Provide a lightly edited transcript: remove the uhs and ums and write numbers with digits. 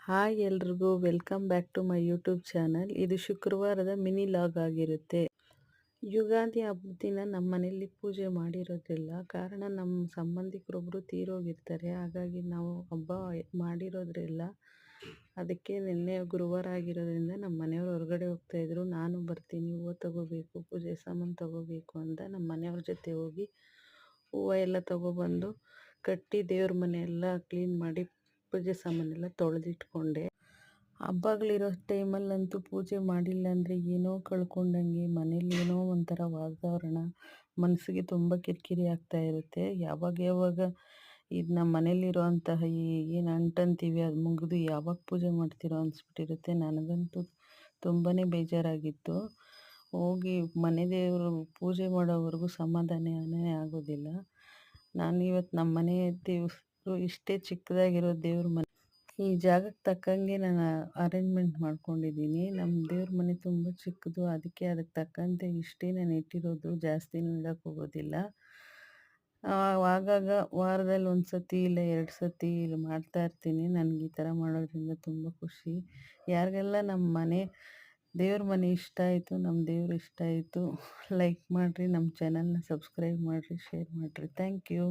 Hi ಎಲ್ರಿಗೂ welcome back to my YouTube channel. ಇದು ಶುಕ್ರವಾರದ ಮಿನಿ ಲಾಗ್ ಆಗಿರುತ್ತೆ. ಯುಗಾದಿ ಹಬ್ಬದ ದಿನ ನಮ್ಮ ಮನೆಯಲ್ಲಿ ಪೂಜೆ ಮಾಡಿರೋದಿಲ್ಲ. ಕಾರಣ ನಮ್ಮ ಸಂಬಂಧಿಕರೊಬ್ಬರು ತೀರೋಗಿರ್ತಾರೆ. ಹಾಗಾಗಿ ನಾವು ಹಬ್ಬ ಮಾಡಿರೋದ್ರಿಲ್ಲ. ಅದಕ್ಕೆ ನಿನ್ನೆ ಗುರುವಾರ ಆಗಿರೋದ್ರಿಂದ ನಮ್ಮ ಮನೆಯವ್ರು ಹೊರಗಡೆ ಹೋಗ್ತಾಯಿದ್ರು. ನಾನು ಬರ್ತೀನಿ, ಹೂವು ತಗೋಬೇಕು, ಪೂಜೆ ಸಾಮಾನು ತಗೋಬೇಕು ಅಂತ ನಮ್ಮ ಮನೆಯವ್ರ ಜೊತೆ ಹೋಗಿ ಹೂವು ಎಲ್ಲ ತಗೊಬಂದು ಕಟ್ಟಿ ದೇವ್ರ ಮನೆ ಎಲ್ಲ ಕ್ಲೀನ್ ಮಾಡಿ ಪೂಜೆ ಸಾಮಾನೆಲ್ಲ ತೊಳೆದಿಟ್ಕೊಂಡೆ. ಹಬ್ಬಗಳಿರೋ ಟೈಮಲ್ಲಂತೂ ಪೂಜೆ ಮಾಡಿಲ್ಲ ಅಂದರೆ ಏನೋ ಕಳ್ಕೊಂಡಂಗೆ, ಮನೇಲಿ ಏನೋ ಒಂಥರ ವಾತಾವರಣ, ಮನಸ್ಸಿಗೆ ತುಂಬ ಕಿರಿಕಿರಿ ಆಗ್ತಾ ಇರುತ್ತೆ. ಯಾವಾಗ ಇದು ನಮ್ಮ ಮನೇಲಿರುವಂತಹ ಏನು ಅಂಟಂತೀವಿ ಅದು ಮುಗಿದು ಯಾವಾಗ ಪೂಜೆ ಮಾಡ್ತಿರೋ ಅನಿಸ್ಬಿಟ್ಟಿರುತ್ತೆ. ನನಗಂತೂ ತುಂಬಾ ಬೇಜಾರಾಗಿತ್ತು. ಹೋಗಿ ಮನೆ ದೇವರು ಪೂಜೆ ಮಾಡೋವರೆಗೂ ಸಮಾಧಾನನೇ ಆಗೋದಿಲ್ಲ. ನಾನು ಇವತ್ತು ನಮ್ಮ ಮನೆ ದೇವರು ಇಷ್ಟೇ ಚಿಕ್ಕದಾಗಿರೋ ದೇವ್ರ ಮನೆ, ಈ ಜಾಗಕ್ಕೆ ತಕ್ಕಂಗೆ ನಾನು ಅರೇಂಜ್ಮೆಂಟ್ ಮಾಡ್ಕೊಂಡಿದ್ದೀನಿ. ನಮ್ಮ ದೇವ್ರ ಮನೆ ತುಂಬ ಚಿಕ್ಕದು, ಅದಕ್ಕೆ ಅದಕ್ಕೆ ತಕ್ಕಂತೆ ಇಷ್ಟೇ ನಾನು ಇಟ್ಟಿರೋದು, ಜಾಸ್ತಿನೂ ಇಡಕ್ಕೆ ಹೋಗೋದಿಲ್ಲ. ಆಗಾಗ ವಾರದಲ್ಲಿ 1 ಸತಿ ಇಲ್ಲ 2 ಸತಿ ಇಲ್ಲಿ ಮಾಡ್ತಾ ಇರ್ತೀನಿ. ನನಗೆ ಈ ಥರ ಮಾಡೋದ್ರಿಂದ ತುಂಬ ಖುಷಿ. ಯಾರಿಗೆಲ್ಲ ನಮ್ಮ ಮನೆ ದೇವ್ರ ಮನೆ ಇಷ್ಟ ಆಯಿತು, ನಮ್ಮ ದೇವ್ರು ಇಷ್ಟ ಆಯಿತು, ಲೈಕ್ ಮಾಡಿರಿ, ನಮ್ಮ ಚಾನಲ್ನ ಸಬ್ಸ್ಕ್ರೈಬ್ ಮಾಡಿರಿ, ಶೇರ್ ಮಾಡಿರಿ. Thank you.